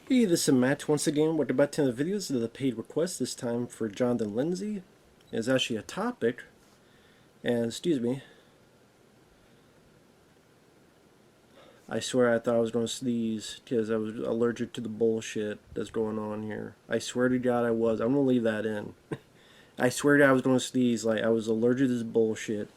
Hey, this is Matt once again. We're about 10 videos of the paid request, this time for Jonathan Lindsey. It's actually a topic, and excuse me, I swear I thought I was going to sneeze because I was allergic to the bullshit that's going on here. I swear to God I was. I'm going to leave that in. I swear to God I was going to sneeze, like I was allergic to this bullshit.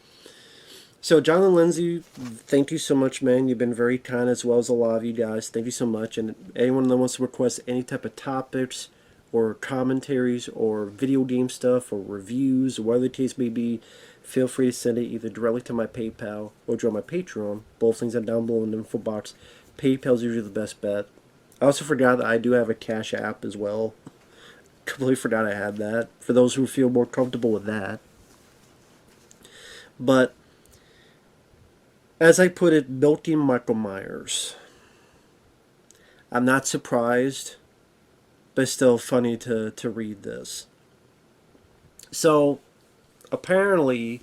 So, Jonathan Lindsey, thank you so much, man. You've been very kind, as well as a lot of you guys. Thank you so much. And anyone that wants to request any type of topics or commentaries or video game stuff or reviews or whatever the case may be, feel free to send it either directly to my PayPal or join my Patreon. Both things are down below in the info box. PayPal is usually the best bet. I also forgot that I do have a Cash App as well. Completely forgot I had that. For those who feel more comfortable with that. But as I put it, milking Michael Myers. I'm not surprised, but it's still funny to read this. So, apparently,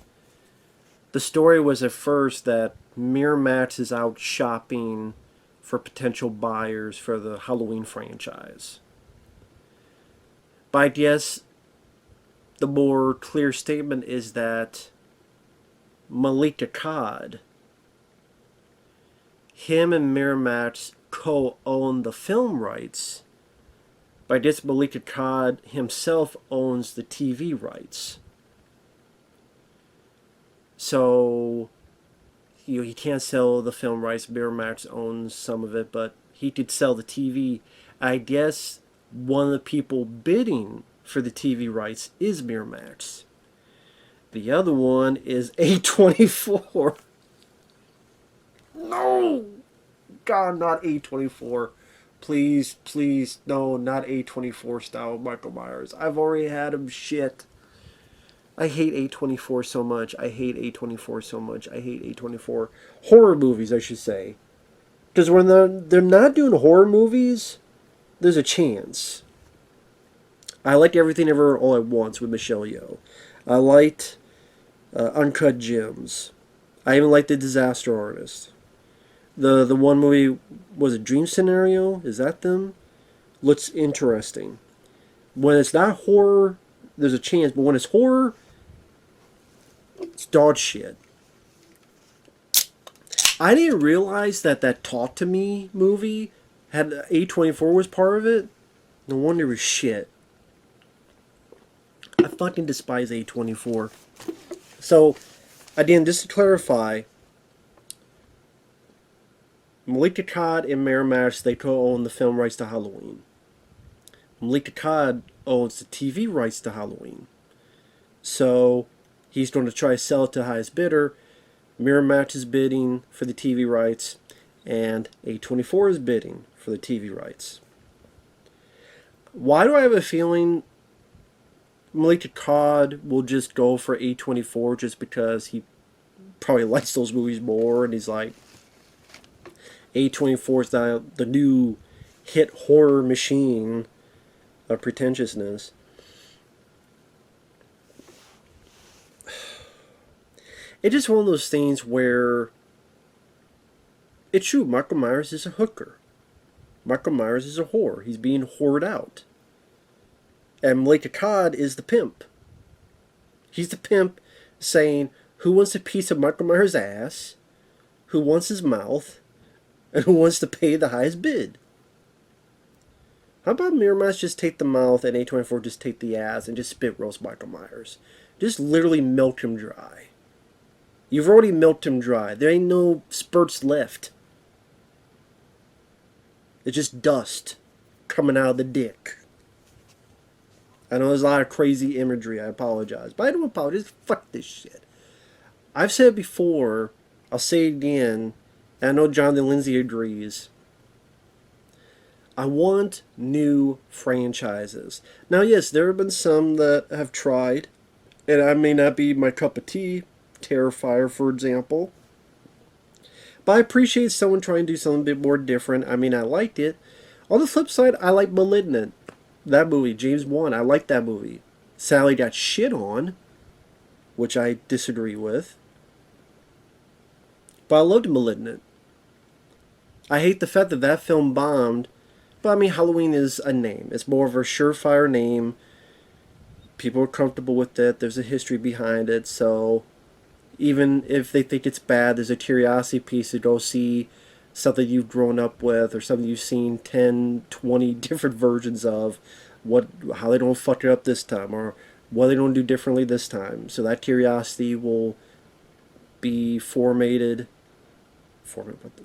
the story was at first that Miramax is out shopping for potential buyers for the Halloween franchise. But I guess the more clear statement is that Malika Akkad, him and Miramax co-own the film rights, but I guess Malika Akkad himself owns the TV rights. So, he can't sell the film rights. Miramax owns some of it, but he could sell the TV. I guess one of the people bidding for the TV rights is Miramax. The other one is A24. No! God, not A24. Please, please, no, not A24 style Michael Myers. I've already had him shit. I hate A24 so much. I hate A24 so much. I hate A24. Horror movies, I should say. Because when they're not doing horror movies, there's a chance. I liked Everything Ever All at Once with Michelle Yeoh. I liked Uncut Gems. I even liked The Disaster Artist. The one movie, was it Dream Scenario? Is that them? Looks interesting. When it's not horror, there's a chance. But when it's horror, it's dog shit. I didn't realize that Talk to Me movie had A24 was part of it. No wonder it was shit. I fucking despise A24. So, again, just to clarify, Malika Akkad and Miramax, they co-own the film rights to Halloween. Malika Akkad owns the TV rights to Halloween. So, he's going to try to sell it to the highest bidder. Miramax is bidding for the TV rights, and A24 is bidding for the TV rights. Why do I have a feeling Malika Akkad will just go for A24 just because he probably likes those movies more, and he's like, A24 is the new hit horror machine of pretentiousness. It's just one of those things where it's true, Michael Myers is a hooker. Michael Myers is a whore. He's being whored out. And Malika Akkad is the pimp. He's the pimp saying, who wants a piece of Michael Myers' ass? Who wants his mouth? And who wants to pay the highest bid? How about Miramax just take the mouth and A24 just take the ass and just spit roast Michael Myers? Just literally milk him dry. You've already milked him dry. There ain't no spurts left. It's just dust coming out of the dick. I know there's a lot of crazy imagery. I apologize. But I don't apologize. Fuck this shit. I've said it before. I'll say it again. And I know Jonathan Lindsey agrees. I want new franchises. Now, yes, there have been some that have tried. And I may not be my cup of tea. Terrifier, for example. But I appreciate someone trying to do something a bit more different. I mean, I liked it. On the flip side, I like Malignant. That movie, James Wan, I like that movie. Sally got shit on, which I disagree with. But I loved Malignant. I hate the fact that film bombed, But I mean, Halloween is a name. It's more of a surefire name. People are comfortable with it. There's a history behind it. So even if they think it's bad, there's a curiosity piece to go see something you've grown up with or something you've seen 10, 20 different versions of. How they don't fuck it up this time, or what they don't do differently this time. So that curiosity will be formatted. What the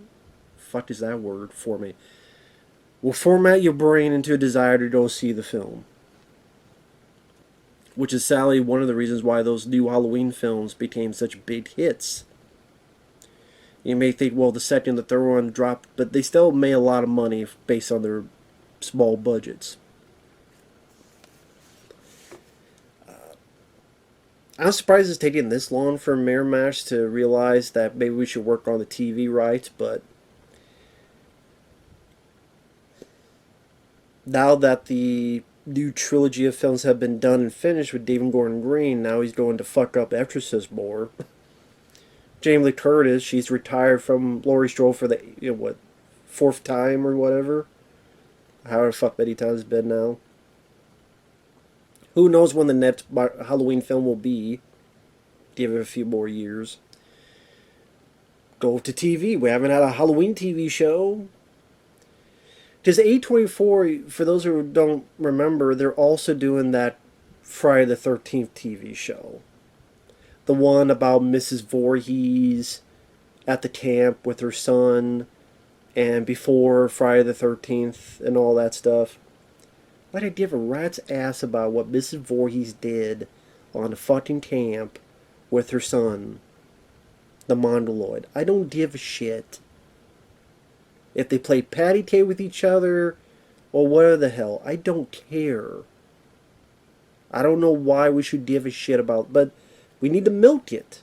fuck is that word? Formate. Will format your brain into a desire to go see the film. Which is sadly one of the reasons why those new Halloween films became such big hits. You may think, well, the second, the third one dropped, but they still made a lot of money based on their small budgets. I'm surprised it's taking this long for Miramax to realize that maybe we should work on the TV rights, but now that the new trilogy of films have been done and finished with David Gordon Green, now he's going to fuck up Exorcist more. Jamie Lee Curtis, she's retired from Laurie Strode for the, fourth time or whatever. However fuck many times it's been now. Who knows when the next Halloween film will be. Give it a few more years. Go to TV. We haven't had a Halloween TV show. Because A24, for those who don't remember, they're also doing that Friday the 13th TV show. The one about Mrs. Voorhees at the camp with her son, and before Friday the 13th and all that stuff. Why'd I give a rat's ass about what Mrs. Voorhees did on a fucking camp with her son, the Mongoloid? I don't give a shit. If they play patty cake with each other, or whatever the hell, I don't care. I don't know why we should give a shit about, but we need to milk it.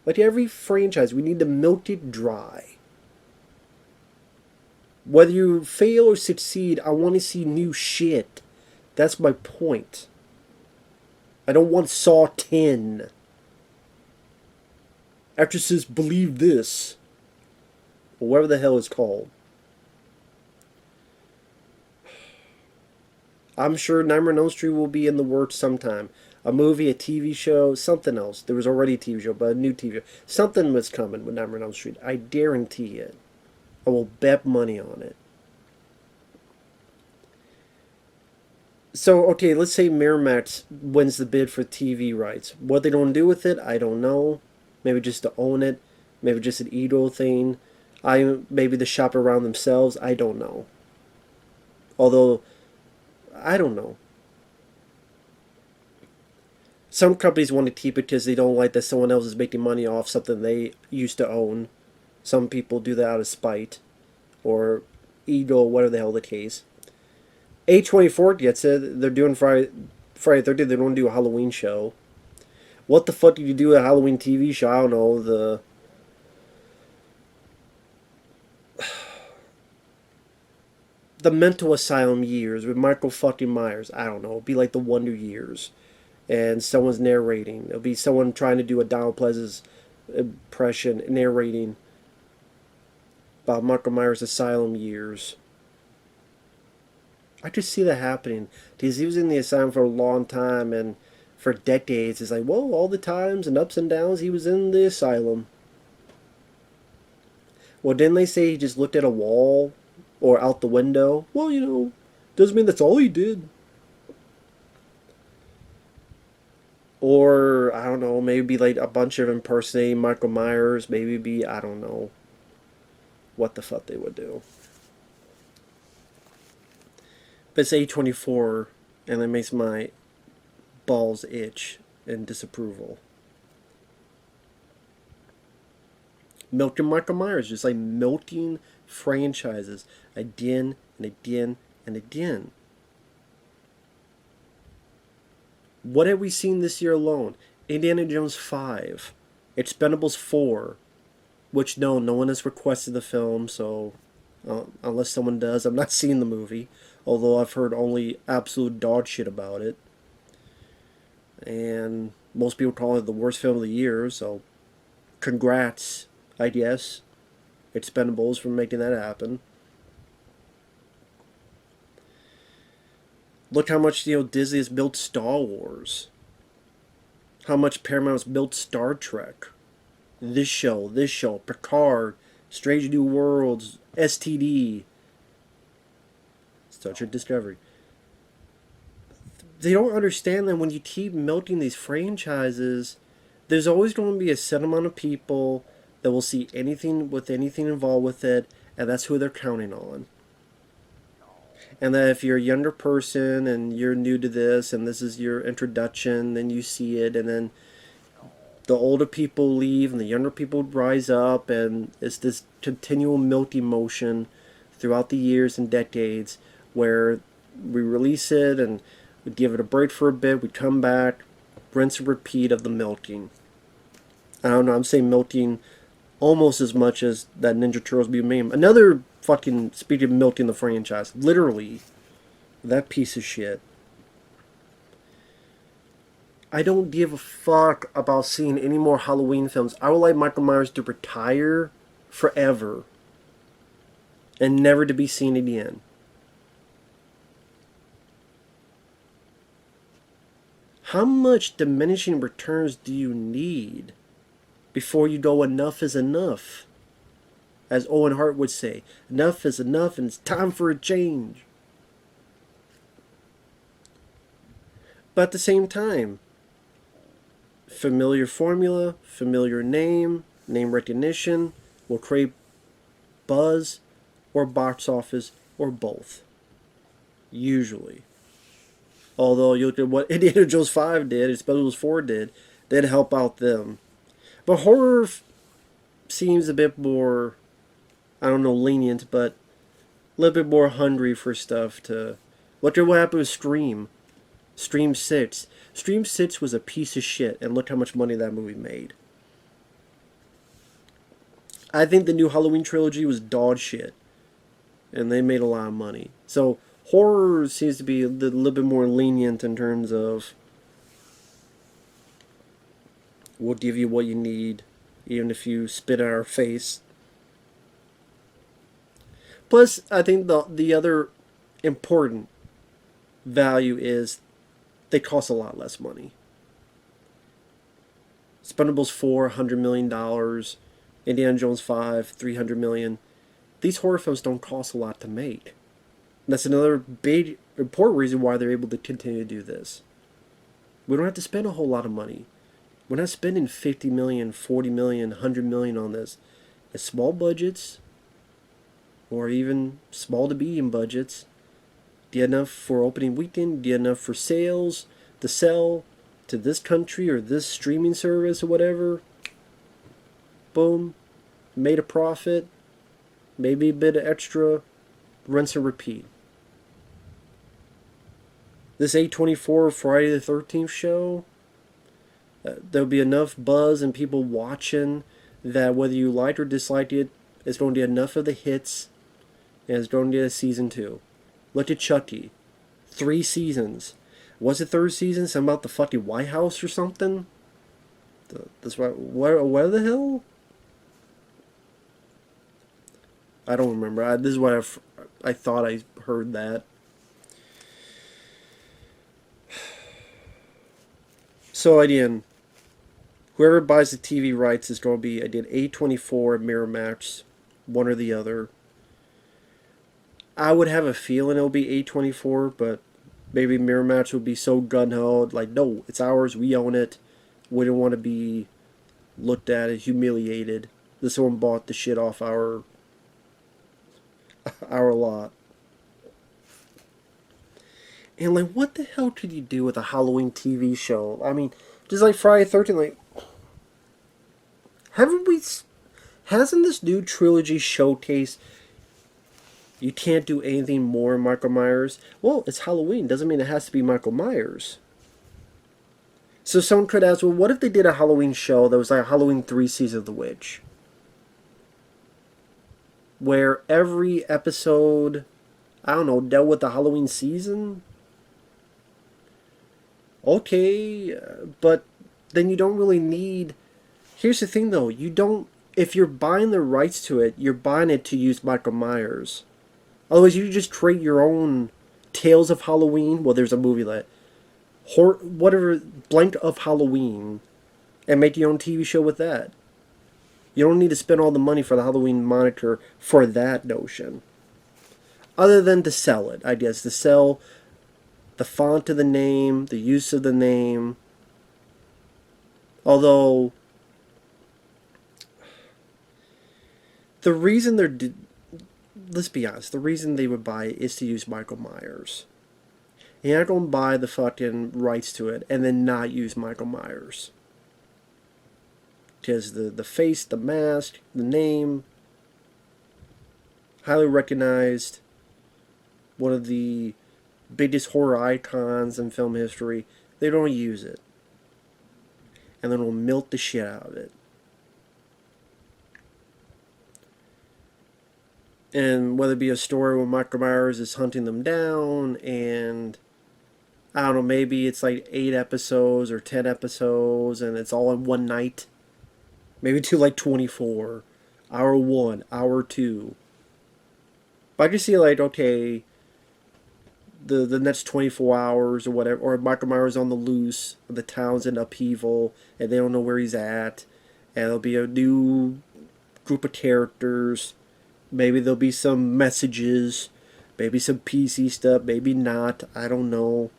Like every franchise, we need to milk it dry. Whether you fail or succeed, I want to see new shit. That's my point. I don't want Saw 10. Actresses believe this. Or whatever the hell it's called. I'm sure Nightmare on Elm Street will be in the works sometime. A movie, a TV show, something else. There was already a TV show, but a new TV show. Something was coming with Nightmare on Elm Street. I guarantee it. I will bet money on it. So, okay, let's say Miramax wins the bid for TV rights. What they don't do with it, I don't know. Maybe just to own it. Maybe just an ego thing. Maybe to shop around themselves. I don't know. Although, I don't know. Some companies want to keep it because they don't like that someone else is making money off something they used to own. Some people do that out of spite. Or ego, whatever the hell the case. A24 gets it. They're doing Friday 13th. They don't do a Halloween show. What the fuck did you do at a Halloween TV show? I don't know. The mental asylum years with Michael fucking Myers. I don't know. It'll be like the Wonder Years. And someone's narrating. It'll be someone trying to do a Donald Pleasant's impression, narrating about Michael Myers' asylum years. I just see that happening. Because he was in the asylum for a long time, and for decades, it's like, well, all the times and ups and downs he was in the asylum. Well, didn't they say he just looked at a wall or out the window? Well, doesn't mean that's all he did. Or, I don't know, maybe like a bunch of impersonating Michael Myers. Maybe I don't know what the fuck they would do. But it's A24, and it makes my balls itch in disapproval. Milking Michael Myers, just like milking franchises again and again and again. What have we seen this year alone? Indiana Jones 5, Expendables 4, which no one has requested the film, so unless someone does, I'm not seeing the movie. Although I've heard only absolute dog shit about it. And most people call it the worst film of the year, so congrats, I guess, Expendables, for making that happen. Look how much, Disney has built Star Wars. How much Paramount's built Star Trek. This show, Picard, Strange New Worlds, STD, Star Trek Discovery. They don't understand that when you keep milking these franchises, there's always going to be a set amount of people that will see anything with anything involved with it, and that's who they're counting on. And that if you're a younger person and you're new to this and this is your introduction, then you see it, and then the older people leave and the younger people rise up, and it's this continual milking motion throughout the years and decades where we release it and we give it a break for a bit, we come back, rinse and repeat of the milking. I don't know, I'm saying milking almost as much as that Ninja Turtles be meme. Another fucking, speaking of milking the franchise, literally, that piece of shit. I don't give a fuck about seeing any more Halloween films. I would like Michael Myers to retire forever and never to be seen again. How much diminishing returns do you need before you go enough is enough? As Owen Hart would say, enough is enough and it's time for a change. But at the same time, familiar formula, familiar name recognition will create buzz or box office or both. Usually. Although you look at what Indiana Jones 5 did, Expendables 4 did, they'd help out them. But horror seems a bit more, I don't know, lenient, but a little bit more hungry for stuff to... Look at what happened with Scream. Scream 6. Scream 6 was a piece of shit, and look how much money that movie made. I think the new Halloween trilogy was dog shit, and they made a lot of money. So horror seems to be a little bit more lenient in terms of we'll give you what you need, even if you spit in our face. Plus, I think the other important value is they cost a lot less money. Expendables 4, $100 million. Indiana Jones 5, $300 million. These horror films don't cost a lot to make. That's another big, important reason why they're able to continue to do this. We don't have to spend a whole lot of money. We're not spending $50 million, $40 million, $100 million on this. It's small budgets, or even small to medium budgets. Do you have enough for opening weekend? Do you have enough for sales to sell to this country or this streaming service or whatever? Boom. Made a profit. Maybe a bit of extra. Rinse and repeat. This A24 Friday the 13th show, there'll be enough buzz and people watching that whether you liked or disliked it, it's going to get enough of the hits and it's going to get a season 2. Look at Chucky. 3 seasons. Was it 3rd season? Something about the fucking White House or something? That's right. Where the hell? I don't remember. This is what I thought I heard that. So again, whoever buys the TV rights is going to be A24, Miramax, one or the other. I would have a feeling it'll be A24, but maybe Miramax would be so gun-ho, like, no, it's ours, we own it. We don't want to be looked at and humiliated. This one bought the shit off our lot. And like, what the hell could you do with a Halloween TV show? I mean, just like Friday the 13th, like, hasn't this new trilogy showcased you can't do anything more Michael Myers? Well, it's Halloween, doesn't mean it has to be Michael Myers. So someone could ask, well, what if they did a Halloween show that was like Halloween 3 Season of the Witch? Where every episode, I don't know, dealt with the Halloween season? Okay, but then you don't really need... Here's the thing though, you don't... If you're buying the rights to it, you're buying it to use Michael Myers. Otherwise, you just create your own Tales of Halloween. Well, there's a movie that whatever blank of Halloween, and make your own TV show with that. You don't need to spend all the money for the Halloween moniker for that notion. Other than to sell it, I guess. To sell the font of the name, the use of the name. Although, the reason let's be honest, the reason they would buy it is to use Michael Myers. You're not going to buy the fucking rights to it and then not use Michael Myers. Because the face, the mask, the name, highly recognized, one of the biggest horror icons in film history, they don't use it. And then we'll milk the shit out of it. And whether it be a story where Michael Myers is hunting them down, and I don't know, maybe it's like 8 episodes or 10 episodes, and it's all in one night. Maybe to like 24. Hour 1, hour 2. But I can see like, okay, the next 24 hours or whatever, or Michael Myers on the loose, the town's in upheaval, and they don't know where he's at, and there'll be a new group of characters. Maybe there'll be some messages, maybe some PC stuff, maybe not, I don't know.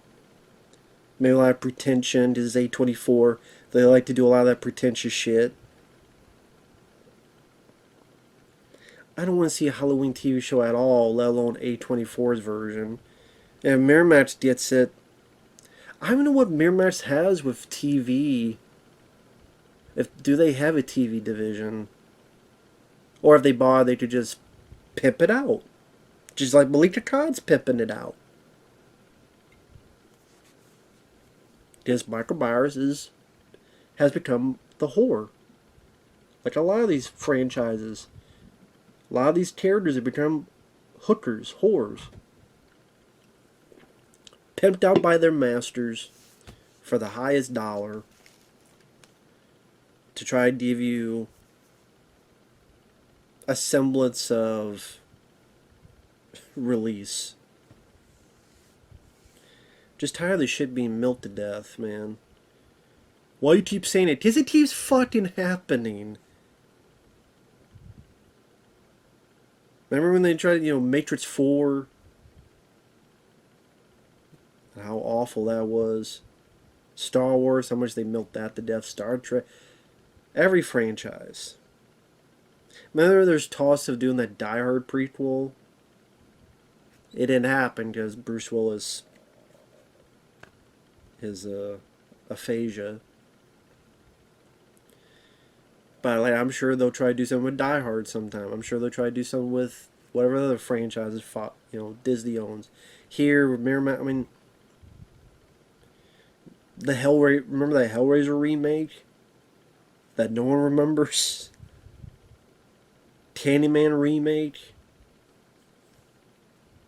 Maybe a lot of pretension. This is A24. They like to do a lot of that pretentious shit. I don't want to see a Halloween TV show at all, let alone A24's version. And Miramax gets it. I don't know what Miramax has with TV. Do they have a TV division? Or if they bought, they could just pimp it out. Just like Malika Khan's pimping it out. Because Michael Myers has become the whore. Like a lot of these franchises. A lot of these characters have become hookers, whores. Pimped out by their masters for the highest dollar. To try to give you a semblance of release. Just tired of this shit being milked to death, man. Why you keep saying it? Because it keeps fucking happening. Remember when they tried, Matrix 4? How awful that was. Star Wars, how much they milked that to death. Star Trek. Every franchise. Remember there's talks of doing that Die Hard prequel? It didn't happen because Bruce Willis, his aphasia. But like, I'm sure they'll try to do something with Die Hard sometime. I'm sure they'll try to do something with whatever other franchises Disney owns. Here, Miramax, I mean, remember that Hellraiser remake? That no one remembers? Candyman remake?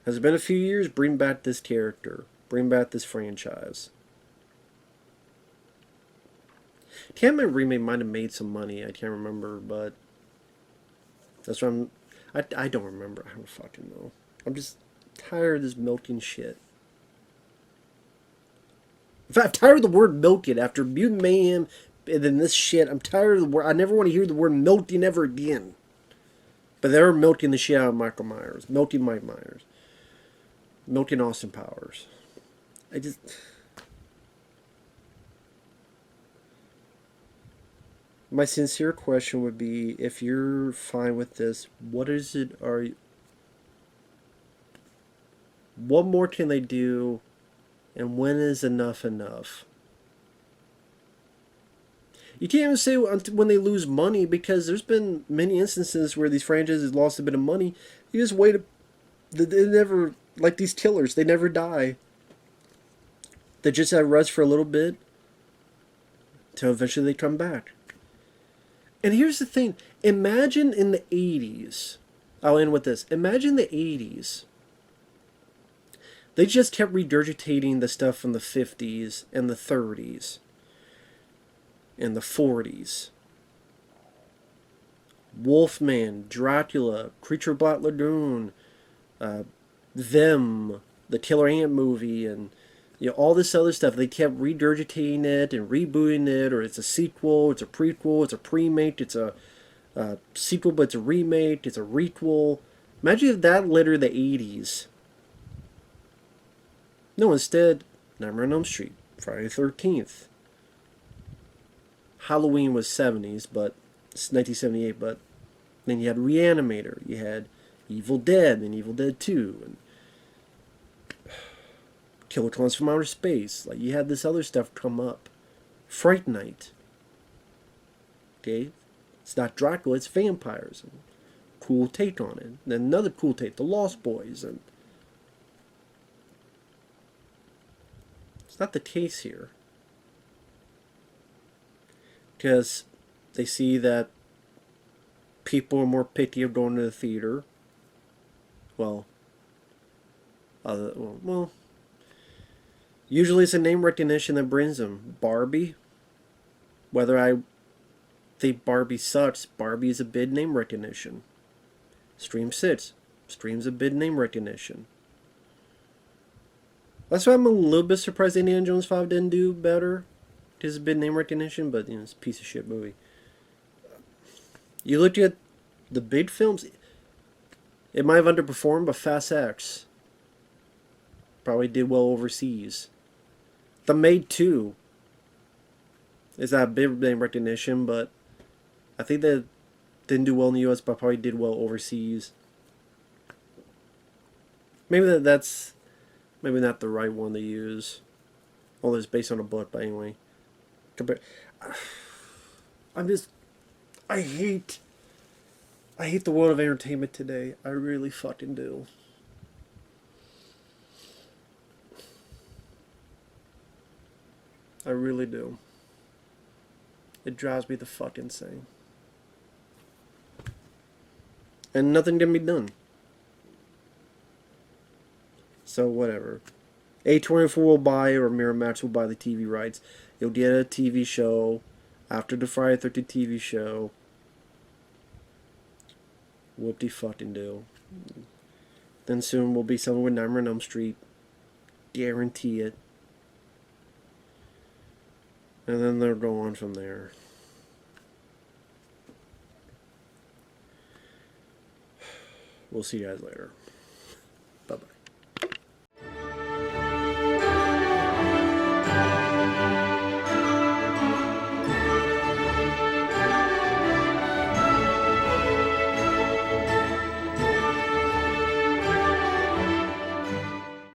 Has it been a few years? Bring back this character. Bring back this franchise. Candyman remake might have made some money. I can't remember, but that's what I don't remember. I don't fucking know. I'm just tired of this milking shit. In fact, I'm tired of the word milking after Mutant Mayhem and then this shit. I'm tired of the word. I never want to hear the word milking ever again. But they're milking the shit out of Michael Myers. Milking Mike Myers. Milking Austin Powers. My sincere question would be, if you're fine with this, what more can they do, and when is enough enough? You can't even say when they lose money, because there's been many instances where these franchises lost a bit of money. You just wait. They never, like these killers, they never die. They just have rest for a little bit, till eventually they come back. And here's the thing. Imagine in the 80s. I'll end with this. Imagine the 80s. They just kept regurgitating the stuff from the 50s and the 30s. And the 40s. Wolfman, Dracula, Creature of Black Lagoon, Them, the Killer Ant movie and all this other stuff. They kept regurgitating it and rebooting it, or it's a sequel, it's a prequel, it's a pre-make, it's a sequel, but it's a remake, it's a requel. Imagine if that littered the 80s. No, instead, Nightmare on Elm Street, Friday the 13th. Halloween was 70s, but it's 1978, but then you had Reanimator, you had Evil Dead, and Evil Dead 2, and Killer Clowns from Outer Space. Like, you had this other stuff come up. Fright Night. Okay? It's not Dracula, it's vampires. And cool take on it. And then another cool take, The Lost Boys. And it's not the case here. Because they see that people are more picky of going to the theater. Well, usually it's a name recognition that brings them. Barbie, whether I think Barbie sucks, Barbie is a bid name recognition. Stream 6, Stream's a bid name recognition. That's why I'm a little bit surprised Indiana Jones 5 didn't do better. It's a bid name recognition, but it's a piece of shit movie. You look at the big films, it might have underperformed, but Fast X probably did well overseas. The Maid 2 is not a big name recognition, but I think that didn't do well in the US, but probably did well overseas. Maybe that's maybe not the right one to use. Well, it's based on a book, but anyway. I hate the world of entertainment today. I really fucking do. I really do. It drives me the fuck insane. And nothing can be done. So whatever. A24 will buy, or Miramax will buy the TV rights. You'll get a TV show after the Friday the 13th TV show. Whoop-de-fucking-do. Then soon we'll be somewhere with Nightmare on Elm Street. Guarantee it. And then they'll go on from there. We'll see you guys later.